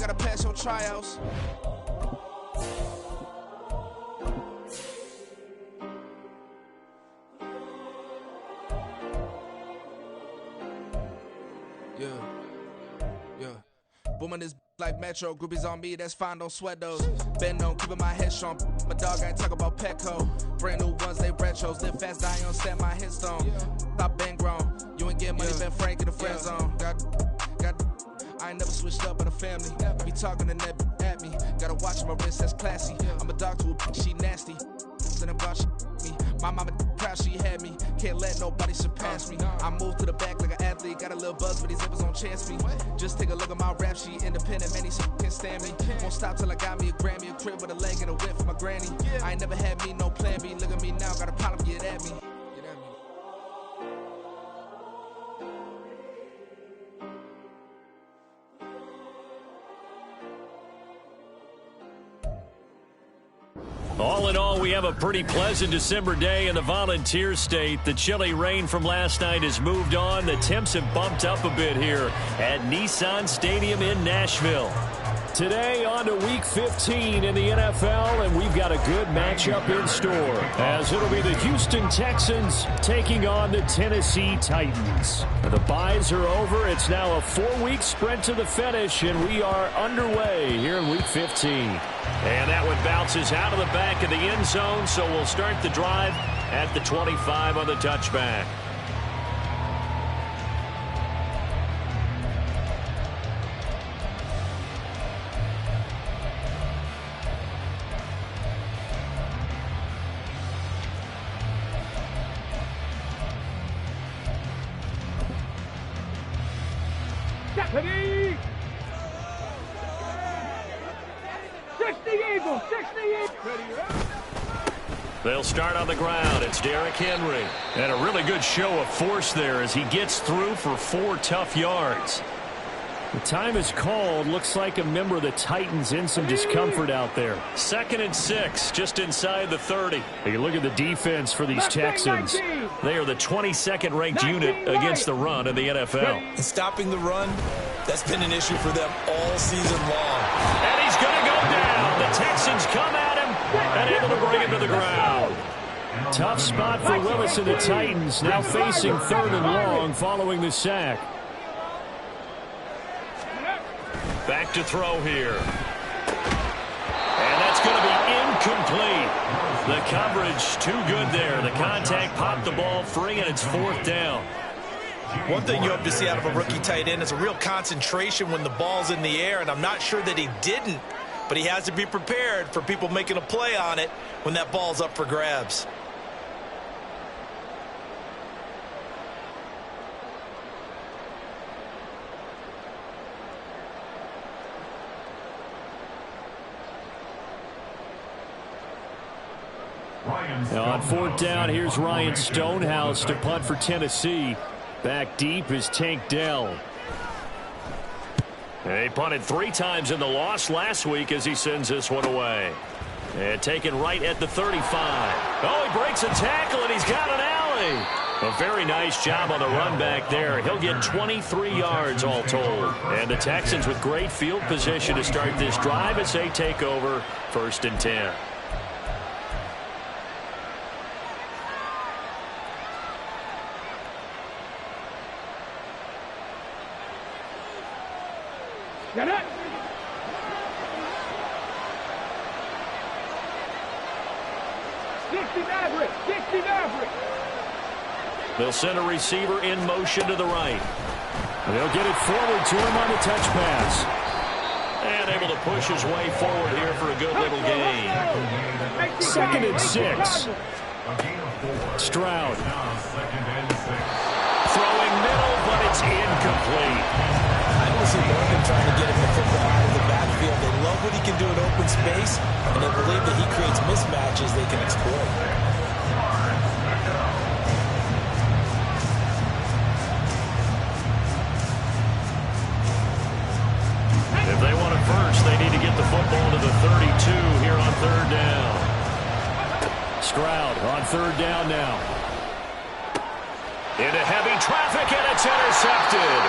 gotta pass your tryouts. Booming this like Metro, groupies on me, that's fine, don't sweat those. Been on, keeping my head strong. My dog, I ain't talk about Petco. Brand new ones, they retros. Live fast, I ain't on set my headstone. Stop been grown. You ain't get money, been Frank in the friend zone. I ain't never switched up in the family. Be talking to that at me. Gotta watch my wrist, that's classy. I'm a dog to a she nasty. Then about she me. My mama proud she had me. Can't let nobody surpass me. I move to the back like an athlete. Got a little buzz, but these zippers don't chance me. Just take a look at my rap sheet. Independent, man, these can't stand me. Won't stop till I got me a Grammy, a crib with a leg and a whip for my granny. I ain't never had me no plan B. Look at me now, got a problem, get at me. All in all, we have a pretty pleasant December day in the Volunteer State. The chilly rain from last night has moved on. The temps have bumped up a bit here at Nissan Stadium in Nashville. Today on to Week 15 in the NFL, and we've got a good matchup in store, as it'll be the Houston Texans taking on the Tennessee Titans. The byes are over. It's now a 4-week sprint to the finish, and we are underway here in Week 15. And that one bounces out of the back of the end zone, so we'll start the drive at the 25 on the touchback. Deputy! 60 Eagles! 60 Eagles! They'll start on the ground. It's Derrick Henry. And a really good show of force there as he gets through for 4 tough yards. The time is called. Looks like a member of the Titans in some discomfort out there. 2nd and 6, just inside the 30. You look at the defense for these Texans. They are the 22nd ranked unit against the run in the NFL. And stopping the run, that's been an issue for them all season long. And he's going to go down. The Texans come at him and able to bring him to the ground. Tough spot for Willis and the Titans, now facing 3rd and long following the sack. Back to throw here. And that's going to be incomplete. The coverage too good there. The contact popped the ball free, and it's 4th down. One thing you hope to see out of a rookie tight end is a real concentration when the ball's in the air, and I'm not sure that he didn't, but he has to be prepared for people making a play on it when that ball's up for grabs. Now on 4th down, here's Ryan Stonehouse to punt for Tennessee. Back deep is Tank Dell. They punted 3 times in the loss last week as he sends this one away. And taken right at the 35. Oh, he breaks a tackle, and he's got an alley. A very nice job on the run back there. He'll get 23 yards all told. And the Texans with great field position to start this drive as they take over 1st and 10. Get it! 60 Maverick! 60 Maverick! They'll send a receiver in motion to the right. They'll get it forward to him on the touch pass. And able to push his way forward here for a good little gain. 2nd and 6. Stroud. Throwing middle, but it's incomplete. I don't see Morgan trying to get him the football out of the backfield. They love what he can do in open space, and they believe that he creates mismatches they can exploit. If they want it first, they need to get the football to the 32 here on 3rd down. Stroud on 3rd down now. Into heavy traffic, and it's intercepted.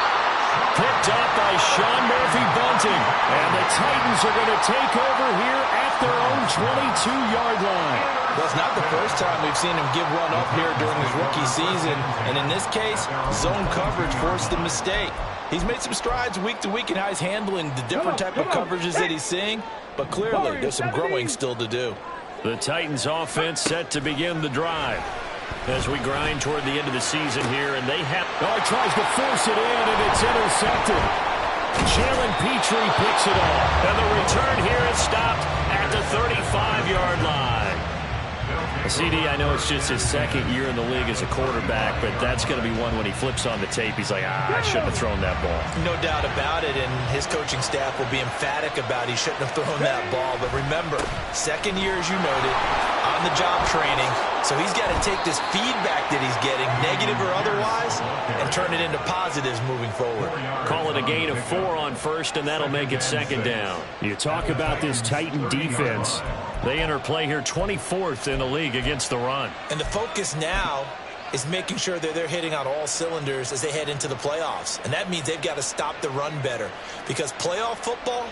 Picked up by Sean Murphy-Bunting. And the Titans are going to take over here at their own 22-yard line. Well, it's not the first time we've seen him give one up here during his rookie season. And in this case, zone coverage forced the mistake. He's made some strides week to week in how he's handling the different type of coverages that he's seeing. But clearly, there's some growing still to do. The Titans offense set to begin the drive as we grind toward the end of the season here, and they have... Oh, he tries to force it in, and it's intercepted. Jalen Petrie picks it up, and the return here is stopped at the 35-yard line. CD, I know it's just his second year in the league as a quarterback, but that's going to be one when he flips on the tape. He's like, I shouldn't have thrown that ball. No doubt about it, and his coaching staff will be emphatic about he shouldn't have thrown that ball. But remember, second year, as you noted, on-the-job training, so he's got to take this feedback that he's getting, negative or otherwise, and turn it into positives moving forward. Call it a gain of 4 on first, and that'll make it second down. You talk about this Titan defense. They enter play here 24th in the league against the run. And the focus now is making sure that they're hitting on all cylinders as they head into the playoffs. And that means they've got to stop the run better, because playoff football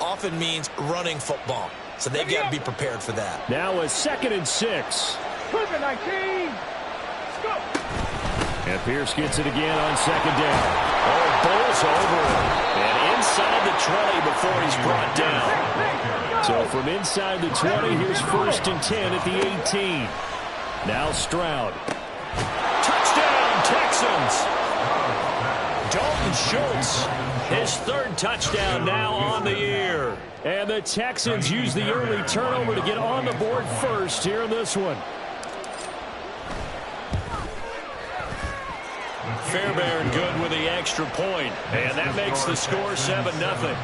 often means running football. So they've got to be prepared for that. Now a 2nd and 6. 19. Let's go. And Pierce gets it again on 2nd down. Oh, bowls over and inside the 20 before he's brought down. So from inside the 20, here's 1st and 10 at the 18. Now Stroud. Touchdown, Texans! Dalton Schultz, his 3rd touchdown now on the year. And the Texans use the early turnover to get on the board first here in this one. Fairbairn good with the extra point, and that makes the score 7-0.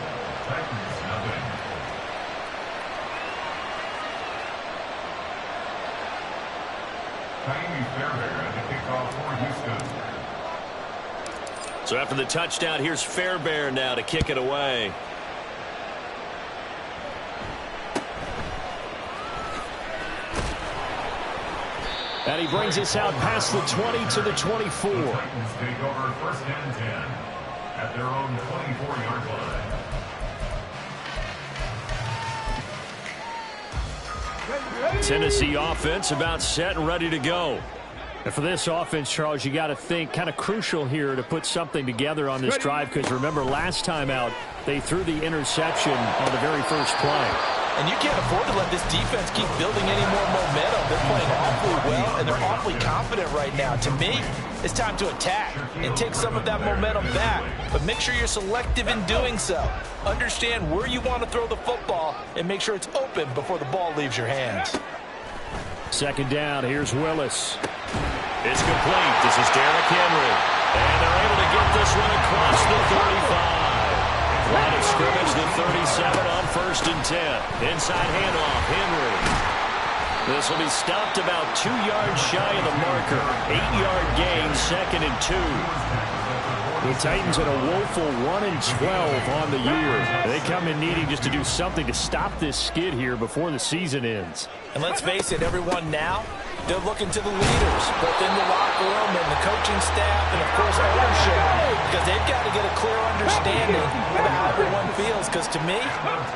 So after the touchdown, here's Fairbairn now to kick it away. And he brings us out past the 20 to the 24. The Titans take over 1st and 10 at their own 24-yard line. Tennessee offense about set and ready to go. And for this offense, Charles, you got to think kind of crucial here to put something together on this drive, because remember last time out they threw the interception on the very first play. And you can't afford to let this defense keep building any more momentum. They're playing awfully well, and they're awfully confident right now. To me, it's time to attack and take some of that momentum back. But make sure you're selective in doing so. Understand where you want to throw the football and make sure it's open before the ball leaves your hands. 2nd down, here's Willis. It's complete. This is Derrick Henry. And they're able to get this one across the 35. Line of scrimmage, the 37 on 1st and 10. Inside handoff, Henry. This will be stopped about 2 yards shy of the marker. 8-yard gain, 2nd and 2. The Titans at a woeful 1-12 on the year. They come in needing just to do something to stop this skid here before the season ends. And let's face it, everyone now, they're looking to the leaders, both in the locker room and the coaching staff and, of course, ownership, because they've got to get a clear understanding of how everyone feels. Because to me,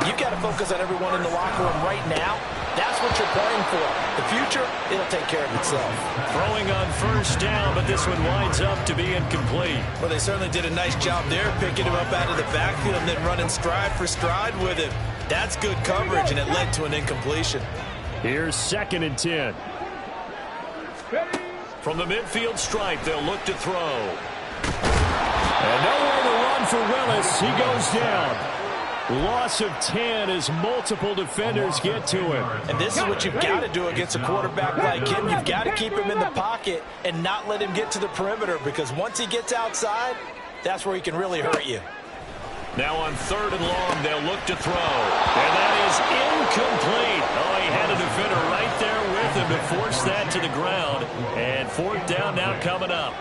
you've got to focus on everyone in the locker room right now. That's what you're playing for. The future, it'll take care of itself. Throwing on 1st down, but this one winds up to be incomplete. Well, they certainly did a nice job there, picking him up out of the backfield and then running stride for stride with him. That's good coverage, and it led to an incompletion. Here's 2nd and 10. From the midfield stripe, they'll look to throw. And nowhere to run for Willis. He goes down. Loss of 10 as multiple defenders get to him. And this is what you've got to do against a quarterback like him. You've got to keep him in the pocket and not let him get to the perimeter, because once he gets outside, that's where he can really hurt you. Now on 3rd and long, they'll look to throw. And that is incomplete. Oh, he had a defender right there with him to force that to the ground. And 4th down now coming up.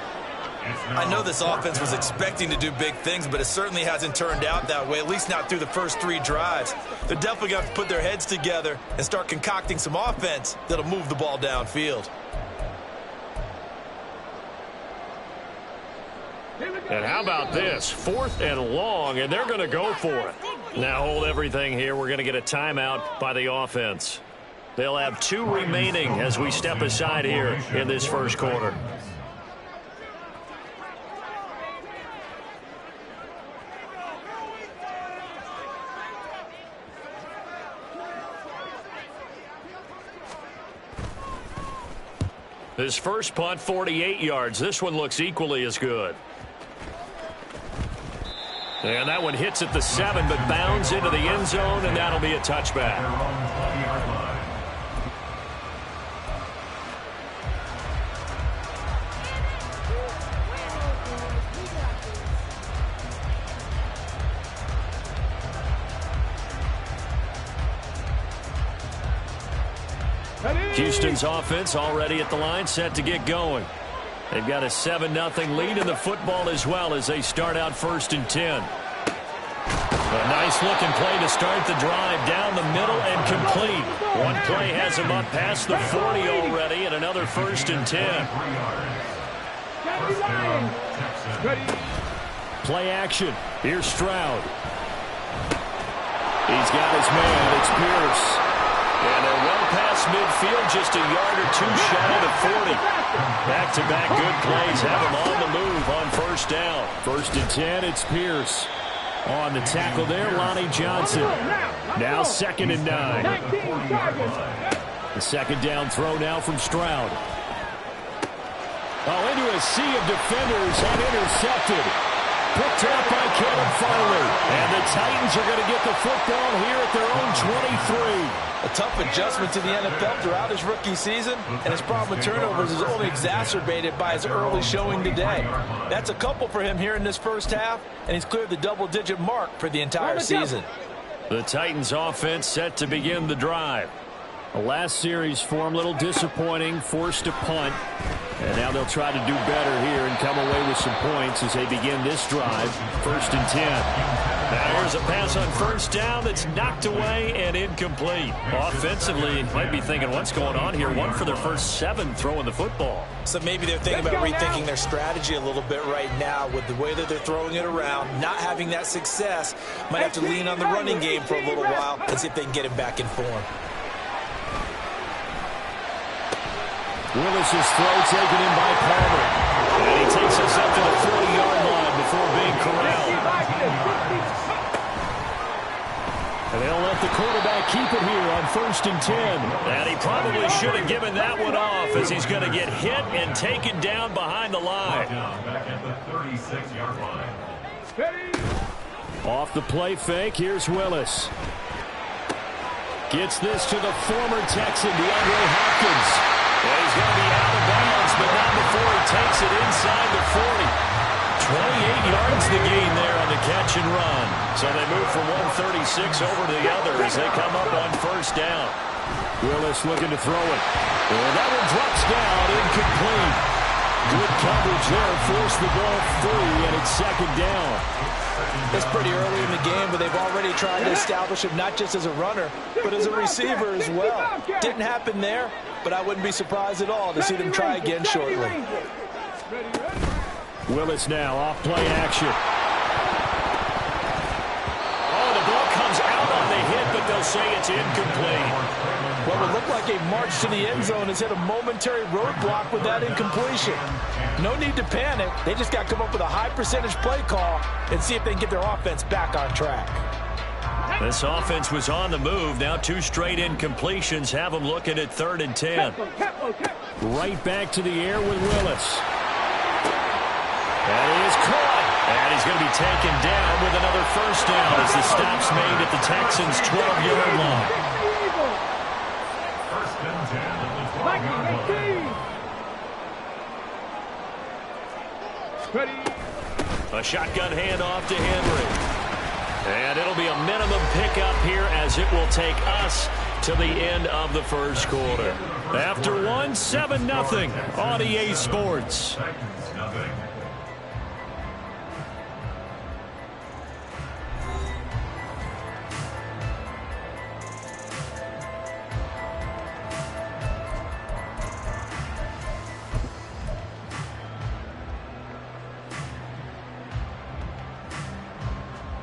I know this offense was expecting to do big things, but it certainly hasn't turned out that way, at least not through the first 3 drives. They're definitely going to have to put their heads together and start concocting some offense that'll move the ball downfield. Here we go. And how about this? 4th and long, and they're going to go for it. Now hold everything here. We're going to get a timeout by the offense. They'll have 2 remaining as we step aside here in this first quarter. His first punt, 48 yards. This one looks equally as good. And that one hits at the 7, but bounds into the end zone, and that'll be a touchback. Houston's offense already at the line, set to get going. They've got a 7-0 lead in the football as well as they start out 1st and 10. A nice-looking play to start the drive down the middle and complete. One play has him up past the 40 already, and another 1st and 10. Play action. Here's Stroud. He's got his man. It's Pierce. And they're well past midfield, just a yard or 2 shy of 40. Back-to-back good plays have him on the move on 1st down. 1st and 10, it's Pierce. On the tackle there, Lonnie Johnson. Now 2nd and 9. The 2nd down throw now from Stroud. Oh, into a sea of defenders and intercepted. Picked up by Caleb Farley. And the Titans are going to get the football here at their own 23. A tough adjustment to the NFL throughout his rookie season, and his problem with turnovers is only exacerbated by his early showing today. That's a couple for him here in this first half, and he's cleared the double-digit mark for the entire season. The Titans offense set to begin the drive. The last series for him, a little disappointing, forced to punt. And now they'll try to do better here and come away with some points as they begin this drive. 1st and 10. Now here's a pass on 1st down that's knocked away and incomplete. Offensively, might be thinking, what's going on here? 1 for their first 7 throwing the football. So maybe they're thinking about rethinking their strategy a little bit right now with the way that they're throwing it around, not having that success. Might have to lean on the running game for a little while and see if they can get him back in form. Willis's throw taken in by Palmer. And he takes us up to the 40-yard line before being corralled. And they'll let the quarterback keep it here on 1st and 10. And he probably should have given that one off as he's going to get hit and taken down behind the line. Back at the 36-yard line. Off the play fake, here's Willis. Gets this to the former Texan, DeAndre Hopkins. Well, he's going to be out of bounds, but not before he takes it inside the 40. 28 yards the gain there on the catch and run. So they move from 136 over to the other as they come up on 1st down. Willis looking to throw it. Well, that one drops down, incomplete. Good coverage there, forced the ball free, and it's 2nd down. It's pretty early in the game, but they've already tried to establish him not just as a runner, but as a receiver as well. Didn't happen there, but I wouldn't be surprised at all to see them try again shortly. Willis now off play action. Oh, the ball comes out on the hit, but they'll say it's incomplete. What would look like a march to the end zone has hit a momentary roadblock with that incompletion. No need to panic. They just got to come up with a high percentage play call and see if they can get their offense back on track. This offense was on the move. Now 2 straight incompletions have them looking at 3rd and 10. Right back to the air with Willis. And he is caught. And he's going to be taken down with another 1st down as the stop's made at the Texans' 12-yard line. 1st and 10 at the 12-yard line. A shotgun handoff to Henry. And it'll be a minimum pickup here as it will take us to the end of the first quarter. After 7-0 on EA Sports. Titans nothing.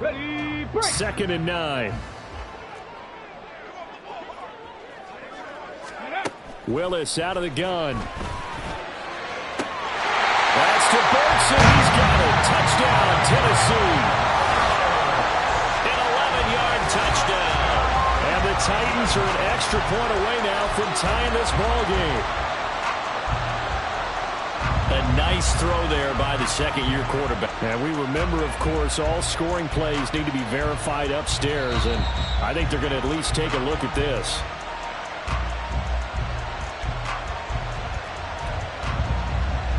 Ready, break. 2nd and 9. Willis out of the gun. That's to Bergson. He's got it. Touchdown, Tennessee. An 11-yard touchdown. And the Titans are an extra point away now from tying this ball game. A nice throw there by the second-year quarterback. And we remember, of course, all scoring plays need to be verified upstairs, and I think they're going to at least take a look at this.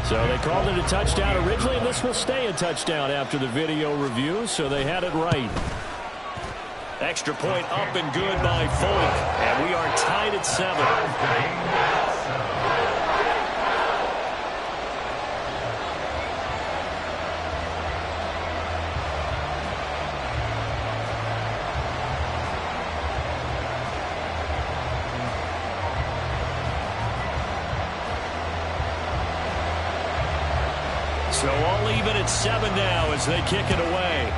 So they called it a touchdown originally, and this will stay a touchdown after the video review, so they had it right. Extra point up and good by Folk, and we are tied at 7. So all even at 7 now as they kick it away.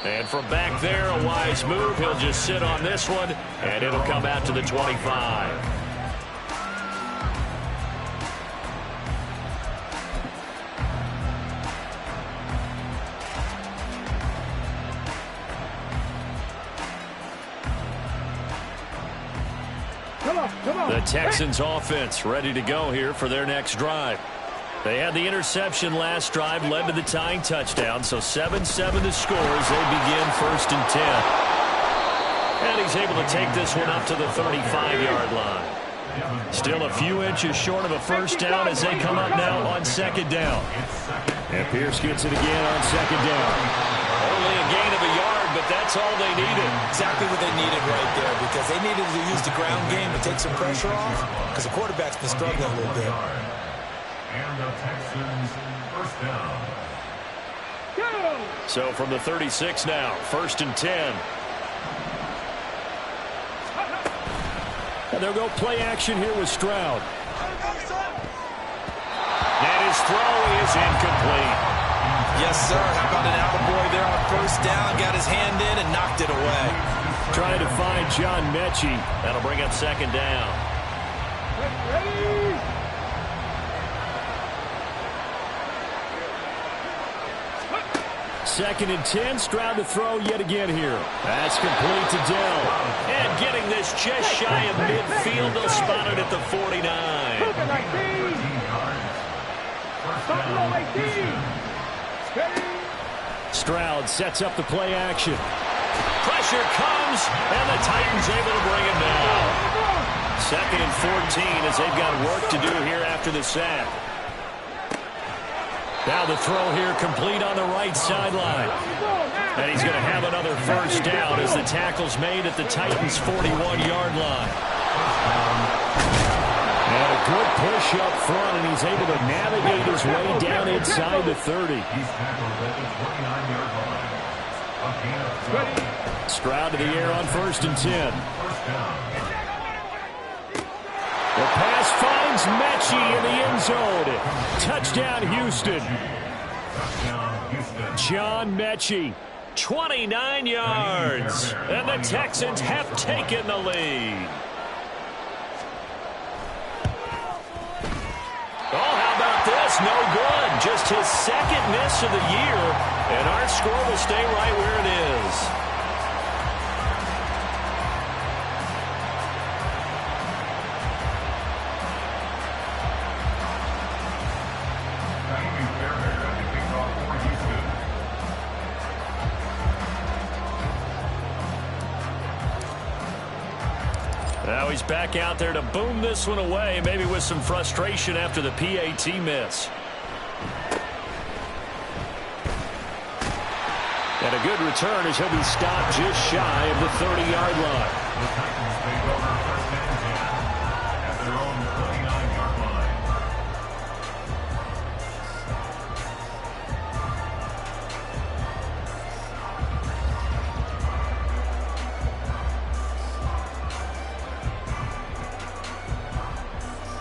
And from back there, a wise move. He'll just sit on this one, and it'll come out to the 25. The Texans offense ready to go here for their next drive. They had the interception last drive, led to the tying touchdown, so 7-7 the score as they begin 1st and 10. And he's able to take this one up to the 35-yard line. Still a few inches short of a first down as they come up now on 2nd down. And Pierce gets it again on 2nd down. Only a gain of a yard, but that's all they needed. Exactly what they needed right there, because they needed to use the ground game to take some pressure off, because the quarterback's been struggling a little bit. And the Texans first down. Go! So from the 36 now, 1st and 10. And they'll go play action here with Stroud. And his throw is incomplete. Yes, sir. How about an attaboy there on 1st down? Got his hand in and knocked it away. Trying to find John Mechie. That'll bring up 2nd down. Ready! 2nd and 10. Stroud to throw yet again here. That's complete to Dell. And getting this just shy of midfield. They'll spot it at the 49. Stroud sets up the play action. Pressure comes, and the Titans able to bring it down. 2nd and 14 as they've got work to do here after the sack. Now the throw here complete on the right sideline. And he's going to have another first down as the tackle's made at the Titans' 41-yard line. And a good push up front, and he's able to navigate his way down inside the 30. He's tackled at the 29-yard line. A gain of 12. Stroud to the air on 1st and 10. First down. The pass finds Mechie in the end zone. Touchdown, Houston. Touchdown, Houston. John Mechie, 29 yards. And the Texans have taken the lead. Oh, how about this? No good. Just his 2nd miss of the year. And our score will stay right where it is. Now he's back out there to boom this one away, maybe with some frustration after the PAT miss. And a good return as he'll be stopped just shy of the 30-yard line. The Titans take over 1st and 10 at their own 39-yard line.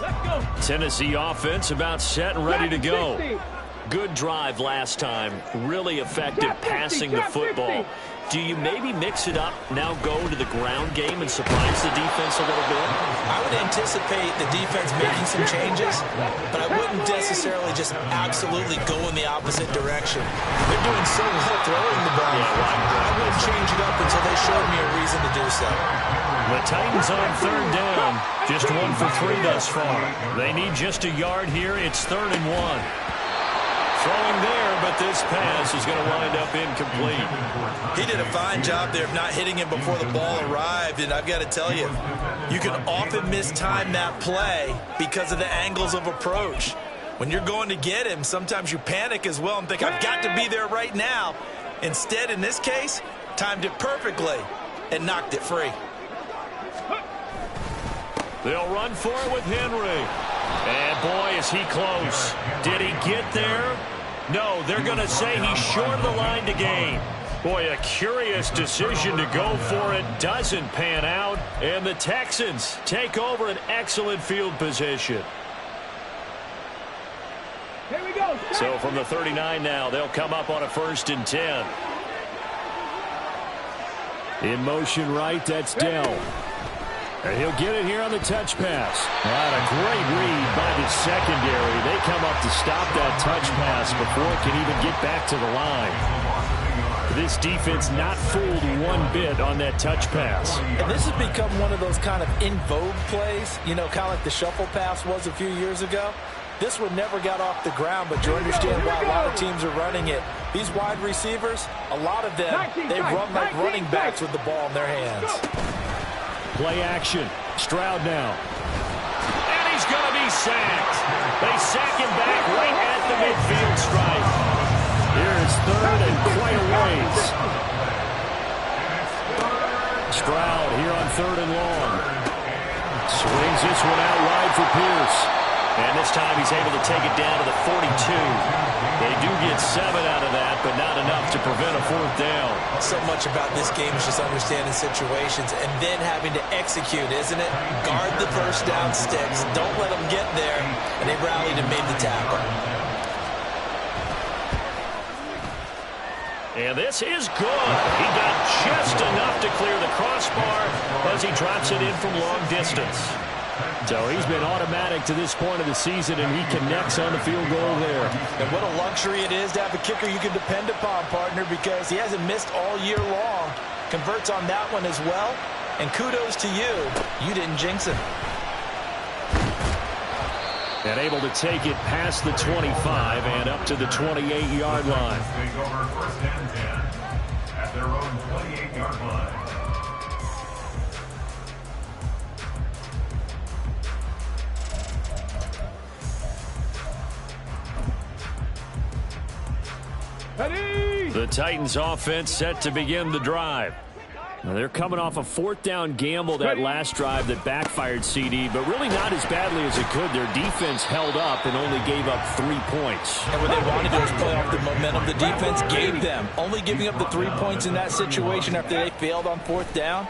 Let's go! Tennessee offense about set and ready to go. Good drive last time. Really effective passing the football. Do you maybe mix it up, now go to the ground game and surprise the defense a little bit? I would anticipate the defense making some changes, but I wouldn't necessarily just absolutely go in the opposite direction. They're doing so well throwing the ball. I wouldn't change it up until they showed me a reason to do so. The Titans on third down. Just 1 for 3 thus far. They need just a yard here. It's 3rd and 1. Throwing there, but this pass is going to wind up incomplete. He did a fine job there of not hitting him before the ball arrived, and I've got to tell you, you can often mistime that play because of the angles of approach. When you're going to get him, sometimes you panic as well and think, I've got to be there right now. Instead, in this case, timed it perfectly and knocked it free. They'll run for it with Henry. And boy, is he close. Did he get there? No, they're going to say he's short of the line to gain. Boy, a curious decision to go for it. Doesn't pan out. And the Texans take over an excellent field position. Here we go. So from the 39 now, they'll come up on a 1st and 10. In motion right, that's Dell. And he'll get it here on the touch pass. And a great read by the secondary. They come up to stop that touch pass before it can even get back to the line. This defense not fooled one bit on that touch pass. And this has become one of those kind of in vogue plays, you know, kind of like the shuffle pass was a few years ago. This one never got off the ground, but you understand why a lot of teams are running it. These wide receivers, a lot of them, they run like running backs with the ball in their hands. Play action. Stroud now. And he's going to be sacked. They sack him back right at the midfield stripe. Here's 3rd and quite a ways. Stroud here on 3rd and long. Swings this one out wide for Pierce. And this time he's able to take it down to the 42. They do get 7 out of that, but not enough to prevent a 4th down. So much about this game is just understanding situations and then having to execute, isn't it? Guard the first down sticks. Don't let them get there. And they rallied and made the tackle. And this is good. He got just enough to clear the crossbar as he drops it in from long distance. So he's been automatic to this point of the season, and he connects on the field goal there. And what a luxury it is to have a kicker you can depend upon, partner, because he hasn't missed all year long. Converts on that one as well. And kudos to you. You didn't jinx him. And able to take it past the 25 and up to the 28-yard line. Take over 1st and 10 at their own 28-yard line. The Titans offense set to begin the drive. Now they're coming off a 4th down gamble that last drive that backfired CD, but really not as badly as it could. Their defense held up and only gave up 3 points. And what they wanted to do was play off the momentum the defense gave them. Only giving up the 3 points in that situation after they failed on 4th down.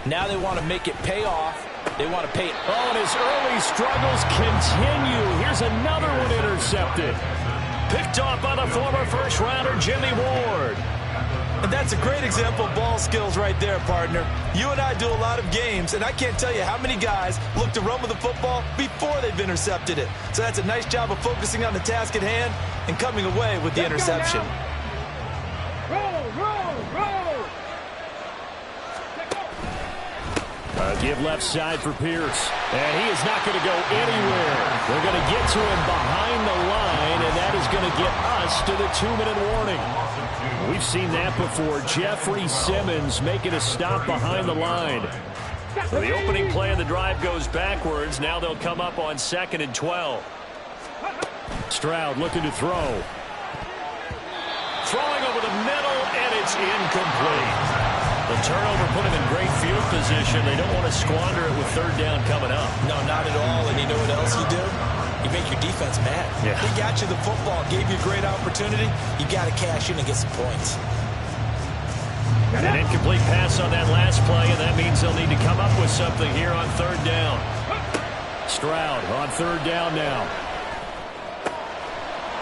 Now they want to make it pay off. They want to pay it. Oh, and his early struggles continue. Here's another one intercepted. Picked off by the former first-rounder Jimmy Ward. And that's a great example of ball skills right there, partner. You and I do a lot of games, and I can't tell you how many guys look to run with the football before they've intercepted it. So that's a nice job of focusing on the task at hand and coming away with the interception. Give left side for Pierce. And he is not going to go anywhere. They're going to get to him behind the line, and that is going to get us to the 2-minute warning. We've seen that before. Jeffrey Simmons making a stop behind the line. So the opening play of the drive goes backwards. Now they'll come up on 2nd and 12. Stroud looking to throw. Throwing over the middle, and it's incomplete. The turnover put him in great field position. They don't want to squander it with 3rd down coming up. No, not at all. And you know what else you do? You make your defense mad. Yeah. They got you the football, gave you a great opportunity. You got to cash in and get some points. An incomplete pass on that last play, and that means they'll need to come up with something here on 3rd down. Stroud on 3rd down now.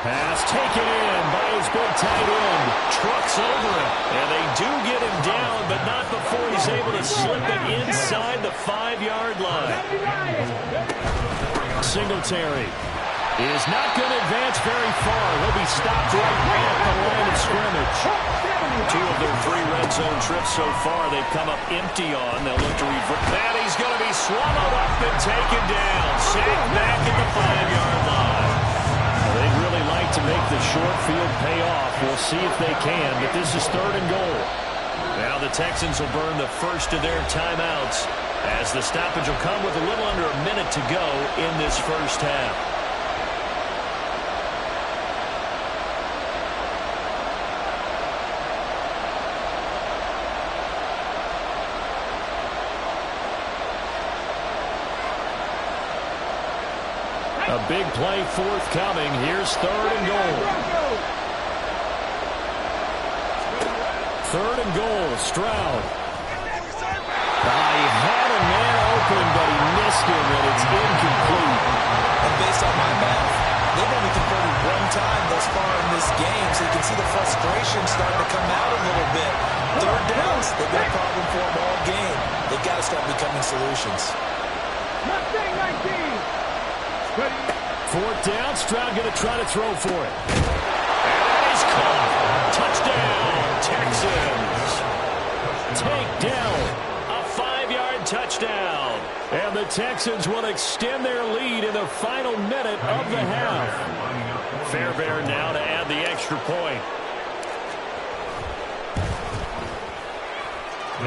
Pass taken in by his big tight end. Trucks over him. And they do get him down, but not before he's able to slip it inside the 5-yard line. Singletary is not going to advance very far. He'll be stopped right at the line of scrimmage. 2 of their 3 red zone trips so far they've come up empty on. They'll look to revert. And he's going to be swallowed up and taken down. Sacked back at the 5-yard line. They'd really like to make the short field pay off. We'll see if they can, but this is 3rd and goal. Now the Texans will burn the first of their timeouts as the stoppage will come with a little under a minute to go in this first half. A big play forthcoming. Here's 3rd and goal. 3rd and goal. Stroud. He had a man open, but he missed him, and it's incomplete. And based on my math, they've only converted 1 time thus far in this game, so you can see the frustration starting to come out a little bit. 3rd downs, they've been a problem for them all game. They've got to start becoming solutions. 4th down, Stroud going to try to throw for it. And he's caught. Touchdown, Texans. Takedown, a 5-yard touchdown. And the Texans will extend their lead in the final minute of the half. Fairbairn now to add the extra point.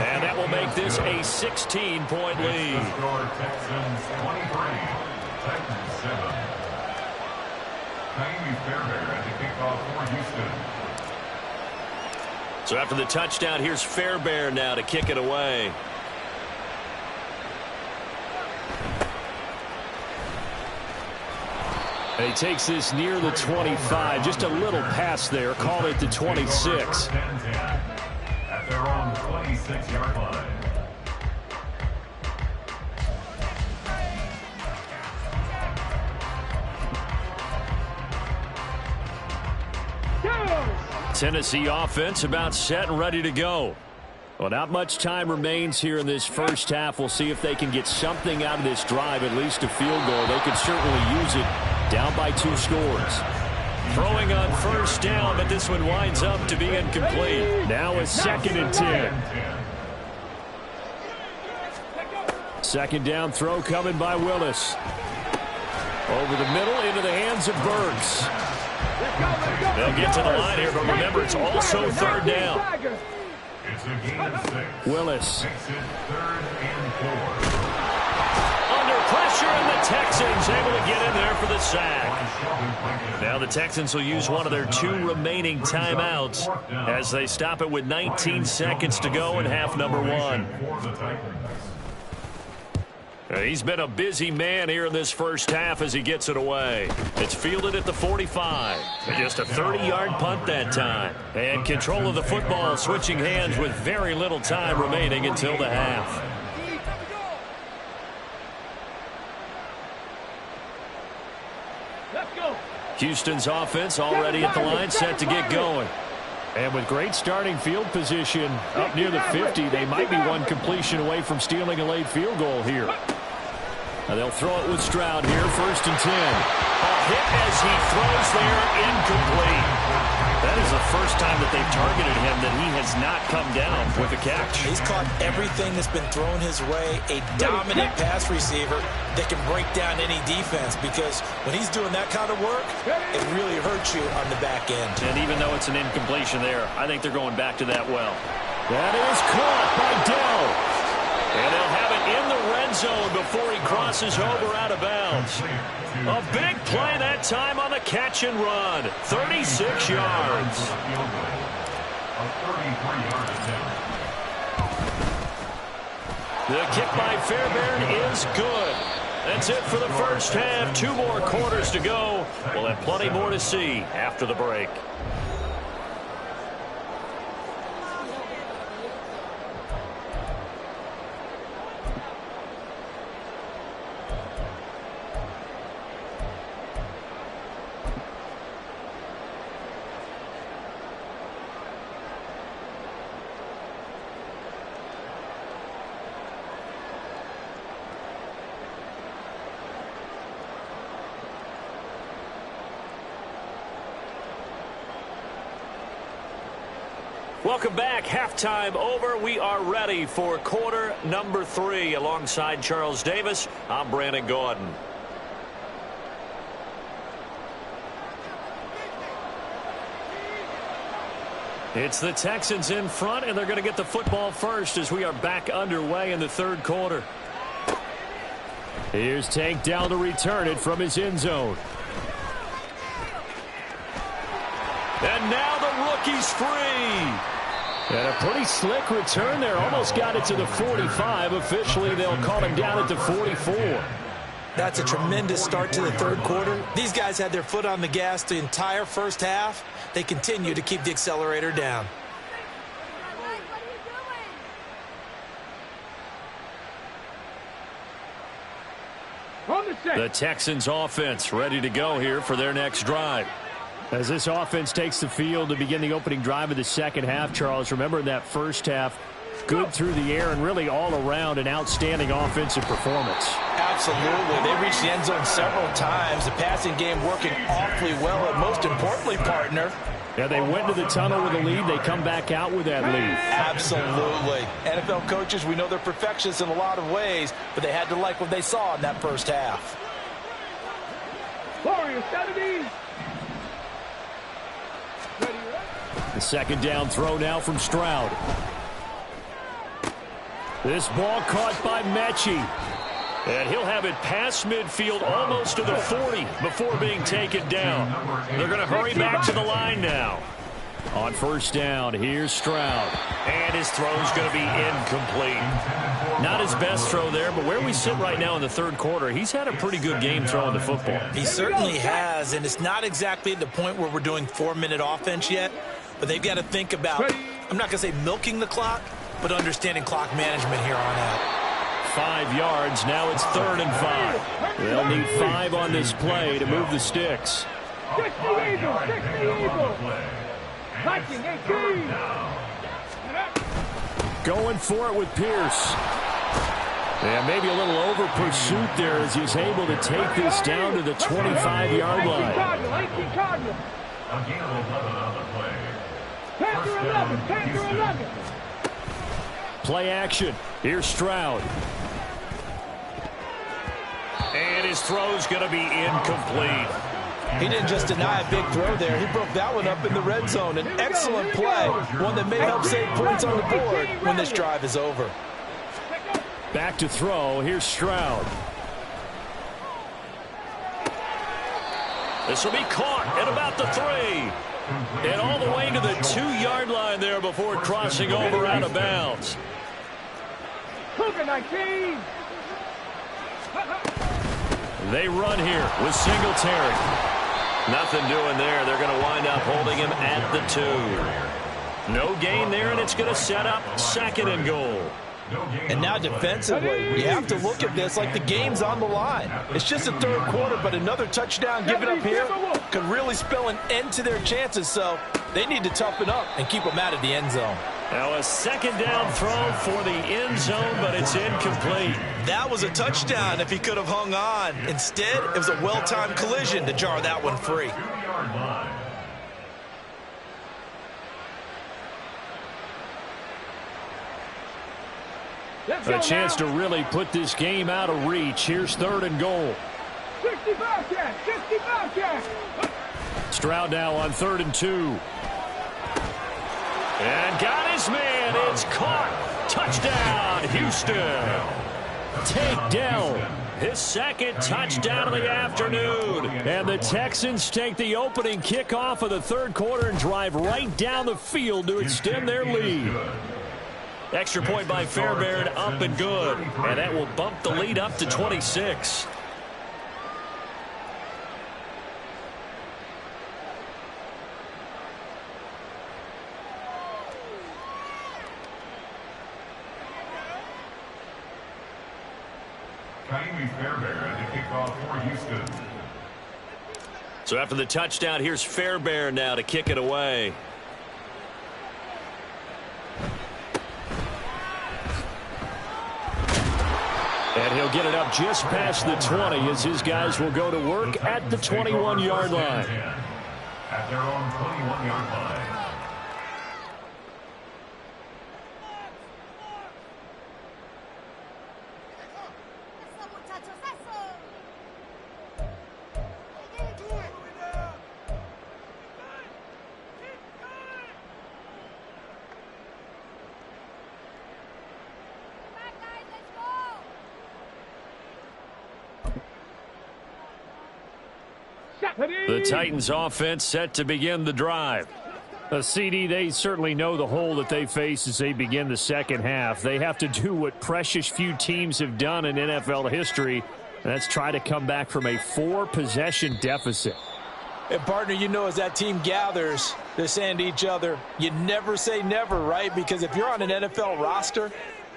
And that will make this a 16-point lead. Texans 23, Titans 7. Fairbairn at the kickoff for Houston. So after the touchdown, here's Fairbairn now to kick it away. And he takes this near the 25. Just a little pass there. Call it the 26. At their own 26-yard line. Tennessee offense about set and ready to go. Well, not much time remains here in this first half. We'll see if they can get something out of this drive, at least a field goal. They could certainly use it down by 2 scores. Throwing on first down, but this one winds up to be incomplete. Now a 2nd and 10. 2nd down throw coming by Willis. Over the middle into the hands of Burks. They'll get to the line here, but remember, it's also 3rd down. It's a gain of 6. Willis. Makes it 3rd and 4. Under pressure, and the Texans able to get in there for the sack. Now the Texans will use one of their 2 remaining timeouts as they stop it with 19 seconds to go in half number 1. He's been a busy man here in this first half as he gets it away. It's fielded at the 45. Just a 30-yard punt that time. And control of the football switching hands with very little time remaining until the half. Houston's offense already at the line, set to get going. And with great starting field position up near the 50, they might be one completion away from stealing a late field goal here. Now they'll throw it with Stroud here, 1st and 10. A hit as he throws there, incomplete. That is the first time that they've targeted him that he has not come down with a catch. He's caught everything that's been thrown his way. A dominant pass receiver that can break down any defense, because when he's doing that kind of work, it really hurts you on the back end. And even though it's an incompletion there, I think they're going back to that well. That is caught by Dell. And they'll have it in the red zone before he crosses over out of bounds. A big play that time on the catch and run. 36 yards. The kick by Fairbairn is good. That's it for the first half. 2 more quarters to go. We'll have plenty more to see after the break. Welcome back. Halftime over. We are ready for quarter number 3. Alongside Charles Davis, I'm Brandon Gordon. It's the Texans in front, and they're going to get the football first as we are back underway in the third quarter. Here's Tank down to return it from his end zone. And now the rookie's free. And a pretty slick return there. Almost got it to the 45. Officially, they'll call him down at the 44. That's a tremendous start to the third quarter. These guys had their foot on the gas the entire first half. They continue to keep the accelerator down. The Texans offense ready to go here for their next drive. As this offense takes the field to begin the opening drive of the second half, Charles, remember in that first half, good through the air and really all around an outstanding offensive performance. Absolutely. They reached the end zone several times. The passing game working awfully well, and most importantly, partner, yeah, they went to the tunnel with a lead. They come back out with that lead. Absolutely. NFL coaches, we know they're perfectionists in a lot of ways, but they had to like what they saw in that first half. The second down throw now from Stroud. This ball caught by Mechie. And he'll have it past midfield almost to the 40 before being taken down. They're going to hurry back to the line now. On first down, here's Stroud. And his throw's going to be incomplete. Not his best throw there, but where we sit right now in the third quarter, he's had a pretty good game throwing the football. He certainly has, and it's not exactly at the point where we're doing 4-minute offense yet, but they've got to think about, I'm not going to say milking the clock, but understanding clock management here on out. 5 yards. Now it's 3rd and 5. They'll need 5 on this play to move the sticks. Going for it with Pierce. And maybe a little over pursuit there as he's able to take this down to the 25-yard line. Play action. Here's Stroud. And his throw's going to be incomplete. He didn't just deny a big throw there. He broke that one up in the red zone. An excellent play. One that may help save points on the board when this drive is over. Back to throw. Here's Stroud. This will be caught at about the 3. And all the way to the 2-yard line there before crossing over out of bounds. They run here with Singletary. Nothing doing there. They're going to wind up holding him at the 2. No gain there, and it's going to set up 2nd and goal. And now defensively, you have to look at this like the game's on the line. It's just a third quarter, but another touchdown given up here could really spell an end to their chances, so they need to toughen up and keep them out of the end zone. Now a 2nd down throw for the end zone, but it's incomplete. That was a touchdown if he could have hung on. Instead, it was a well-timed collision to jar that one free. A chance to really put this game out of reach. Here's 3rd and goal. 65 catch. Stroud now on 3rd and 2. And got his man. It's caught. Touchdown, Houston. Take Dell. His 2nd touchdown of the afternoon. And the Texans take the opening kickoff of the third quarter and drive right down the field to extend their lead. Extra point by Fairbairn, up and good. And that will bump the lead up to 26. Fairbairn to kick off for Houston. So after the touchdown, here's Fairbairn now to kick it away. And he'll get it up just past the 20 as his guys will go to work at the 21-yard line. At their own 21-yard line. The Titans offense set to begin the drive. CD, they certainly know the hole that they face as they begin the second half. They have to do what precious few teams have done in NFL history, and that's try to come back from a 4-possession deficit. And, partner, you know, as that team gathers, they're saying to each other, you never say never, right? Because if you're on an NFL roster,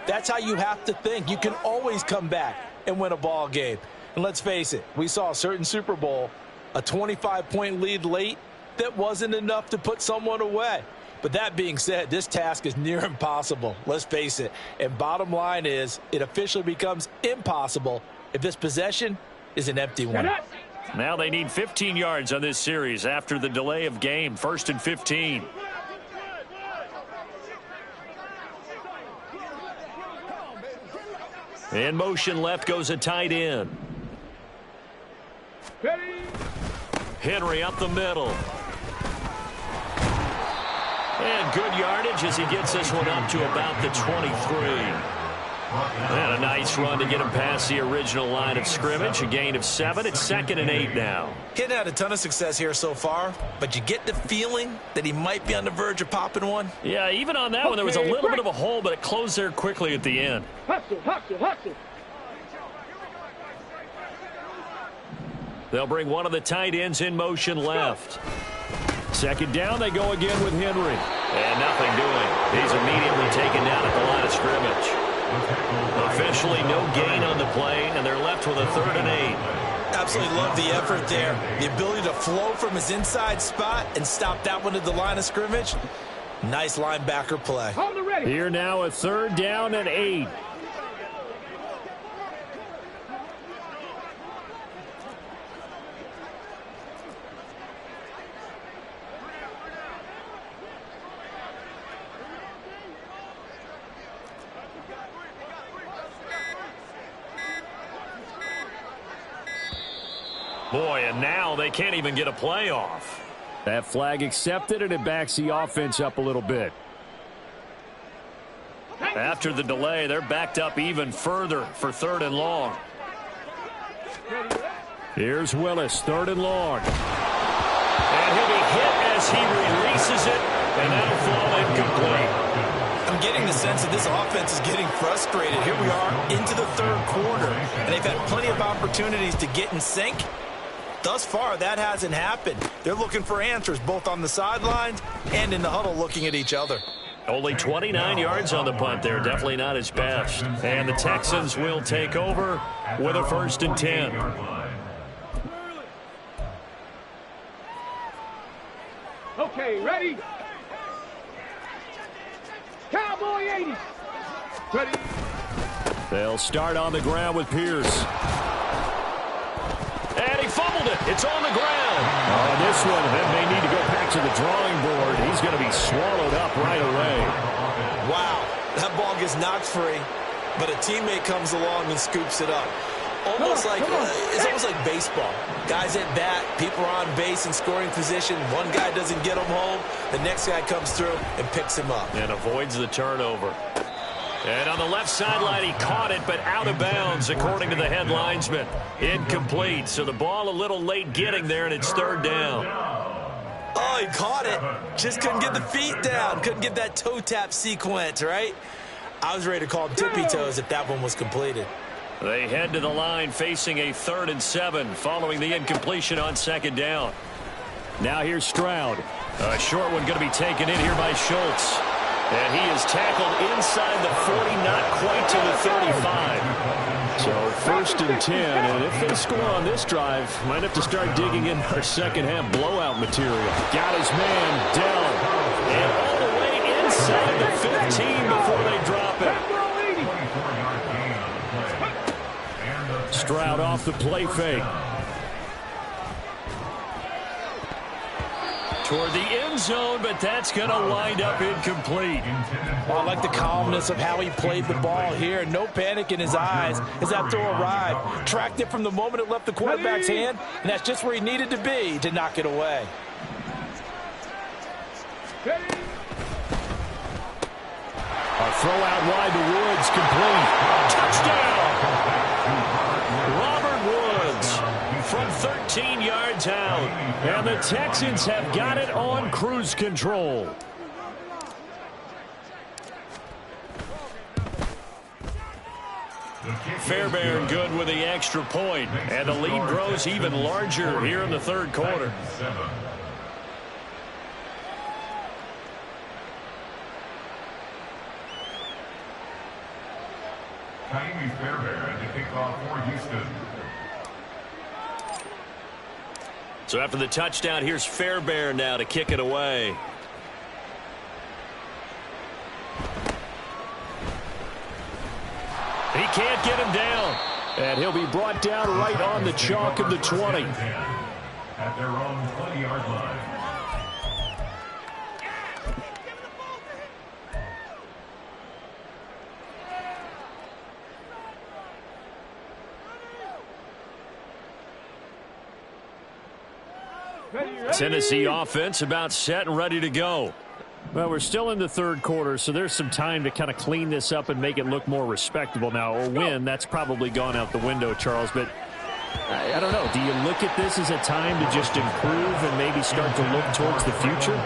that's how you have to think. You can always come back and win a ball game. And let's face it, we saw a certain Super Bowl, a 25-point lead late, that wasn't enough to put someone away. But that being said, this task is near impossible. Let's face it. And bottom line is, it officially becomes impossible if this possession is an empty one. Now they need 15 yards on this series after the delay of game. 1st and 15. In motion left goes a tight end. Henry up the middle. And good yardage as he gets this one up to about the 23. And a nice run to get him past the original line of scrimmage. A gain of 7. It's 2nd and 8 now. He hadn't had a ton of success here so far, but you get the feeling that he might be on the verge of popping one. Yeah, even on that one, there was a little bit of a hole, but it closed there quickly at the end. Hustle, hustle, hustle. They'll bring one of the tight ends in motion left. 2nd down, they go again with Henry. And nothing doing. He's immediately taken down at the line of scrimmage. Officially no gain on the play, and they're left with a 3rd and 8. Absolutely love the effort there. The ability to flow from his inside spot and stop that one at the line of scrimmage. Nice linebacker play. Here now a 3rd down and 8. Boy, and now they can't even get a play off. That flag accepted, and it backs the offense up a little bit. After the delay, they're backed up even further for 3rd and long. Here's Willis, 3rd and long. And he'll be hit as he releases it, and that'll fall incomplete. I'm getting the sense that this offense is getting frustrated. Here we are into the 3rd quarter, and they've had plenty of opportunities to get in sync. Thus far, that hasn't happened. They're looking for answers both on the sidelines and in the huddle looking at each other. Only 29 yards on the punt there. Definitely not his best. And the Texans will take over with a 1st and 10. Okay, ready? Cowboy 80. Ready? They'll start on the ground with Pierce. And he fumbled it. It's on the ground. On this one, they may need to go back to the drawing board. He's going to be swallowed up right away. Wow, that ball gets knocked free, but a teammate comes along and scoops it up. It's almost like baseball. Guys at bat, people are on base in scoring position. One guy doesn't get him home. The next guy comes through and picks him up. And avoids the turnover. And on the left sideline, he caught it, but out of bounds, according to the head linesman. Incomplete, so the ball a little late getting there, and it's 3rd down. Oh, he caught it. Just couldn't get the feet down. Couldn't get that toe tap sequence, right? I was ready to call him tippy toes if that one was completed. They head to the line facing a 3rd and 7 following the incompletion on 2nd down. Now here's Stroud. A short one going to be taken in here by Schultz. And he is tackled inside the 40, not quite to the 35. So 1st and 10, and if they score on this drive, might have to start digging in our second half blowout material. Got his man, Dell. And all the way inside the 15 before they drop it. Stroud off the play fake. Toward the end zone, but that's going to wind up incomplete. Well, I like the calmness of how he played the ball here. No panic in his eyes as that throw arrived. Tracked it from the moment it left the quarterback's hand, and that's just where he needed to be to knock it away. A throw out wide to Woods, complete. Touchdown! Robert Woods from 15 yards out. And the Texans have got it on cruise control. Fairbairn good with the extra point, and the lead grows even larger here in the third quarter. Fairbairn to kick off for Houston. So after the touchdown, here's Fairbairn now to kick it away. He can't get him down. And he'll be brought down right on the chalk of the 20. At their own 20-yard line. Tennessee offense about set and ready to go. Well, we're still in the third quarter, so there's some time to kind of clean this up and make it look more respectable now. A win, that's probably gone out the window, Charles, but I don't know. Do you look at this as a time to just improve and maybe start to look towards the future?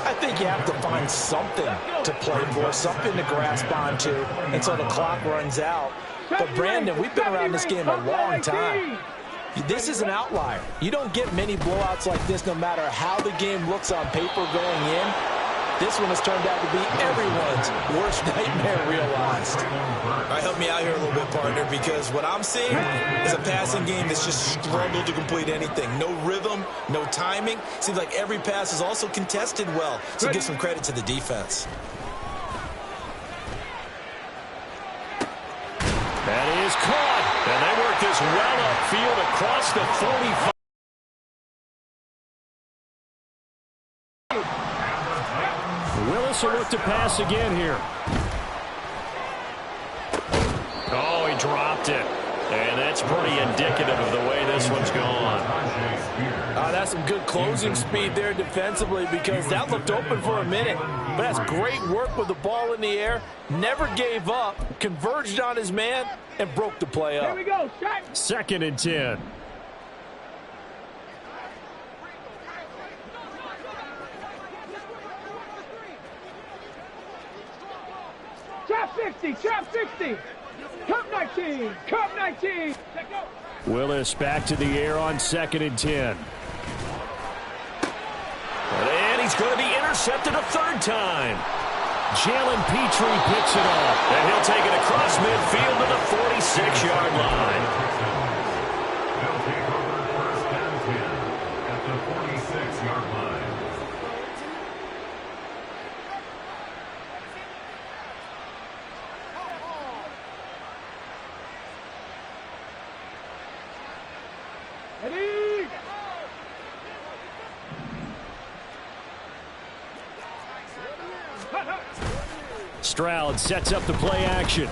I think you have to find something to play for, something to grasp onto until the clock runs out. But, Brandon, we've been around this game a long time. This is an outlier. You don't get many blowouts like this no matter how the game looks on paper going in. This one has turned out to be everyone's worst nightmare realized. All right, help me out here a little bit, partner, because what I'm seeing is a passing game that's just struggled to complete anything. No rhythm, no timing. Seems like every pass is also contested well, so give some credit to the defense. That is caught, and they work this well upfield across the 45. Willis will look to pass again here. Oh, he dropped it. And that's pretty indicative of the way this one's gone. That's some good closing speed there defensively because that looked open for a minute. But that's great work with the ball in the air. Never gave up, converged on his man, and broke the play up. Here we go, shot. 2nd and 10. Chop 60, chop 60. Cup 19, cup 19. Willis back to the air on 2nd and 10. And he's going to be intercepted a third time. Jalen Petrie picks it off. And he'll take it across midfield to the 46-yard line. They'll take over 1st and 10 at the 46-yard line. Ready? Stroud sets up the play action.